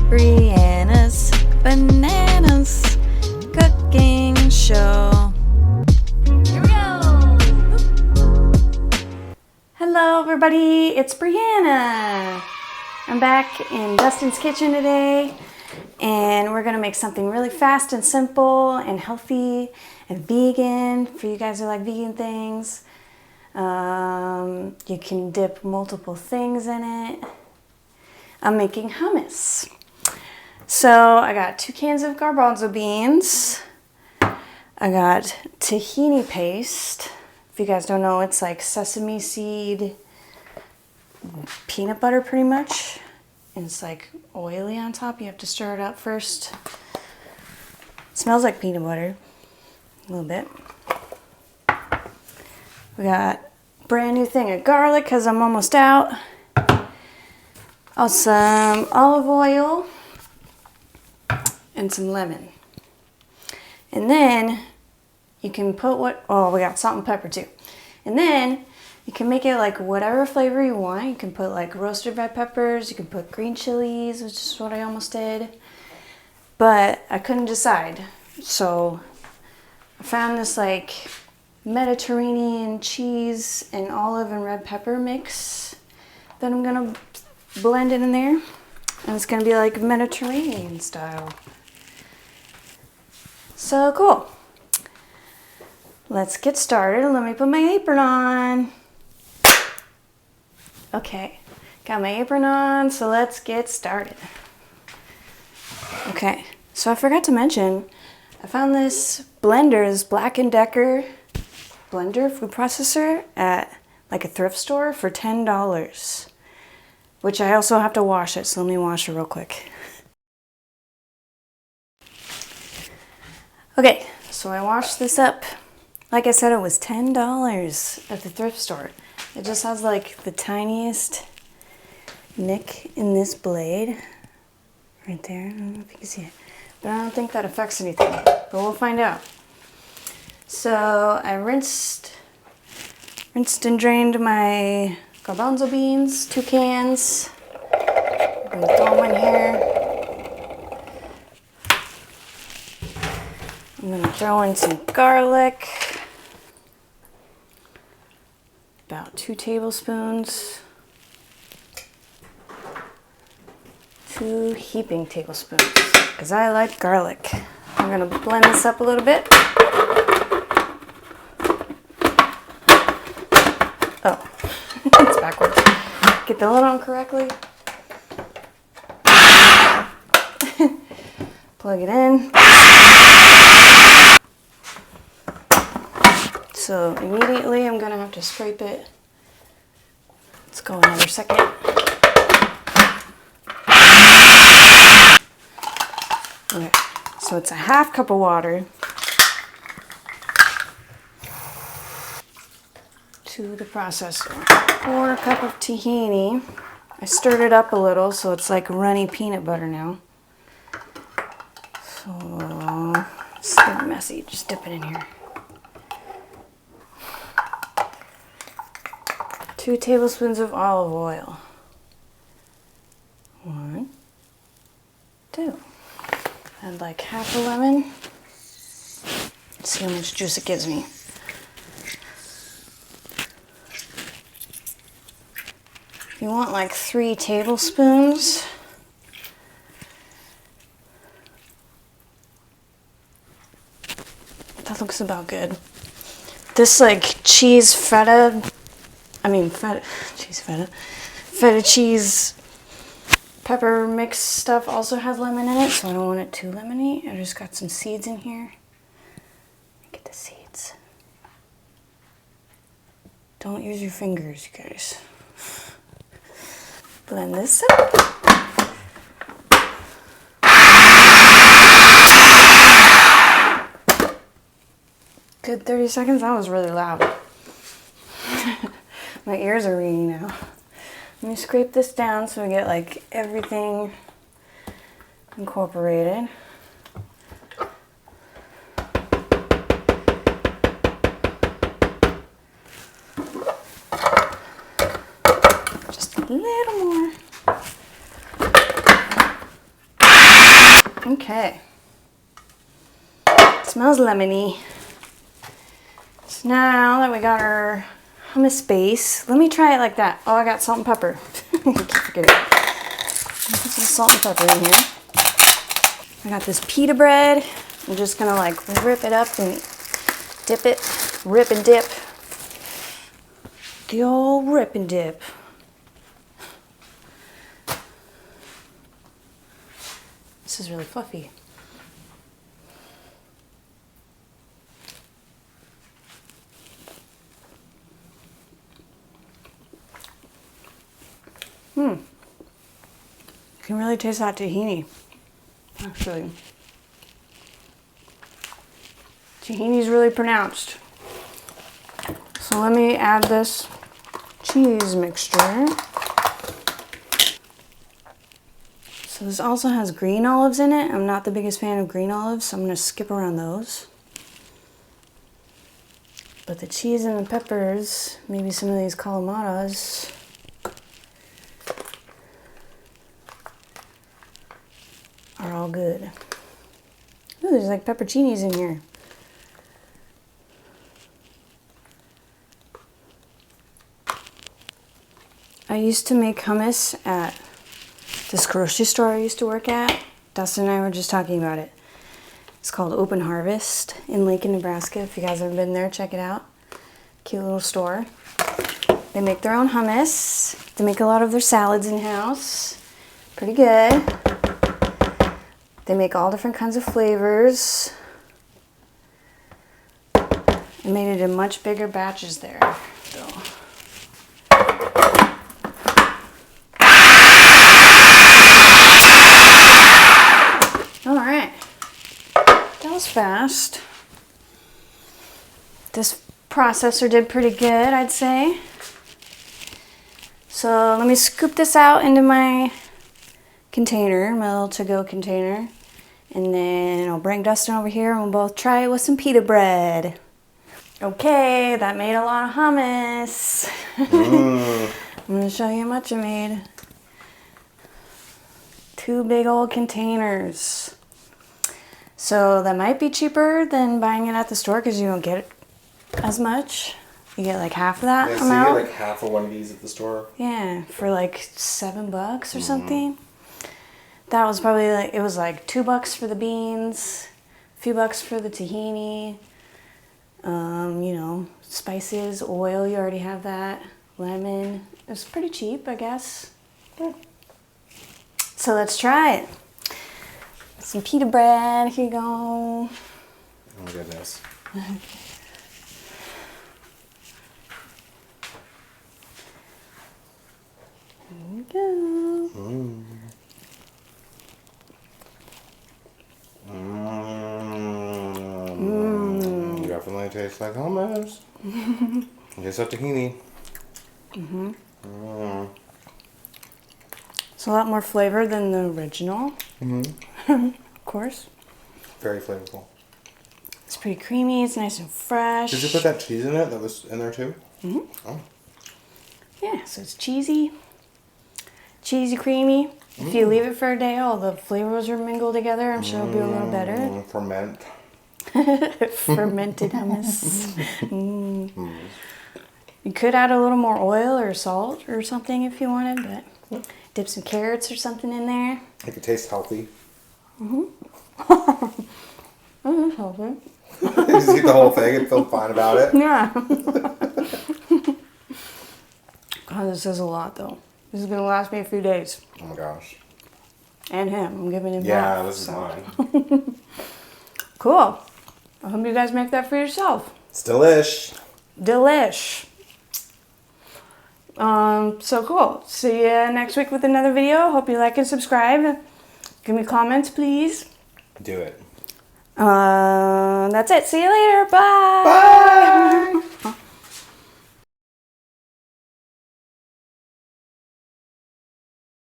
Brianna's Bananas Cooking Show. Here we go! Hello everybody, it's Brianna. I'm back in Dustin's kitchen today and we're gonna make something really fast and simple and healthy and vegan for you guys who like vegan things. You can dip multiple things in it. I'm making hummus. So I got 2 cans of garbanzo beans. I got tahini paste. If you guys don't know, it's like sesame seed, peanut butter pretty much. And it's like oily on top. You have to stir it up first. It smells like peanut butter, a little bit. We got a brand new thing of garlic because I'm almost out. Oh, some olive oil and some lemon. And then you can put we got salt and pepper too. And then you can make it like whatever flavor you want. You can put like roasted red peppers, you can put green chilies, which is what I almost did. But I couldn't decide. So I found this like Mediterranean cheese and olive and red pepper mix that I'm gonna blend it in there. And it's gonna be like Mediterranean style. So cool. Let's get started. Let me put my apron on. Okay, got my apron on, so let's get started. Okay, so I forgot to mention, I found this blender, this Black & Decker blender food processor at like a thrift store for $10. Which I also have to wash it, so let me wash it real quick. Okay, so I washed this up. Like I said, it was $10 at the thrift store. It just has like the tiniest nick in this blade. Right there, I don't know if you can see it. But I don't think that affects anything, but we'll find out. So I rinsed and drained my garbanzo beans, 2 cans. I'm gonna throw them in here. I'm gonna throw in some garlic. About 2 tablespoons. 2 heaping tablespoons, because I like garlic. I'm gonna blend this up a little bit. Oh, it's backwards. Get the lid on correctly. Plug it in. So immediately I'm gonna have to scrape it. Let's go another second. Okay, so it's a 1/2 cup of water to the processor. 1/4 cup of tahini. I stirred it up a little so it's like runny peanut butter now. So it's a bit messy, just dip it in here. 2 tablespoons of olive oil. 1, 2. And like 1/2 a lemon. Let's see how much juice it gives me. You want like 3 tablespoons. That looks about good. This like feta cheese pepper mix stuff also has lemon in it, so I don't want it too lemony. I just got some seeds in here. Get the seeds. Don't use your fingers, you guys. Blend this up. Good 30 seconds. That was really loud. My ears are ringing now. Let me scrape this down so we get like everything incorporated. Just a little more. Okay. It smells lemony. So now that we got our hummus base, let me try it like that. Oh, I got salt and pepper. I keep forgetting. Put some salt and pepper in here. I got this pita bread. I'm just gonna like rip it up and dip it. Rip and dip. The old rip and dip. This is really fluffy. You can really taste that tahini, actually. Tahini's really pronounced. So let me add this cheese mixture. So this also has green olives in it. I'm not the biggest fan of green olives, so I'm gonna skip around those. But the cheese and the peppers, maybe some of these calamatas, are all good. Ooh, there's like pepperoncinis in here. I used to make hummus at this grocery store I used to work at. Dustin and I were just talking about it. It's called Open Harvest in Lincoln, Nebraska. If you guys haven't been there, check it out. Cute little store. They make their own hummus. They make a lot of their salads in-house. Pretty good. They make all different kinds of flavors. I made it in much bigger batches there, though. All right, that was fast. This processor did pretty good, I'd say. So let me scoop this out into my container, my little to-go container, and then I'll bring Dustin over here and we'll both try it with some pita bread. Okay, that made a lot of hummus. I'm gonna show you how much I made. 2 big old containers. So that might be cheaper than buying it at the store because you don't get as much. You get like half of that amount. Yeah, so you get like half of one of these at the store. Yeah, for like $7 or something. That was probably like, it was like $2 for the beans, a few bucks for the tahini, you know, spices, oil, you already have that, lemon. It was pretty cheap, I guess. Yeah. So let's try it. Some pita bread, here you go. Oh my goodness. Here we go. Definitely tastes like hummus. Tastes like tahini. It's a lot more flavor than the original. Of course. Very flavorful. It's pretty creamy. It's nice and fresh. Did you put that cheese in it that was in there too? Oh. Yeah, so it's cheesy, creamy. If you leave it for a day, all the flavors are mingled together. I'm sure it'll be a little better. Ferment. Fermented hummus. You could add a little more oil or salt or something if you wanted, but dip some carrots or something in there. Make it taste healthy. It's healthy. You just eat the whole thing and feel fine about it. Yeah. God, this is a lot though. This is gonna last me a few days. Oh my gosh. And him. I'm giving him Yeah, half, this is so. mine. Cool. I hope you guys make that for yourself. It's delish. Delish. So cool. See you next week with another video. Hope you like and subscribe. Give me comments, please. Do it. That's it. See you later. Bye. Bye.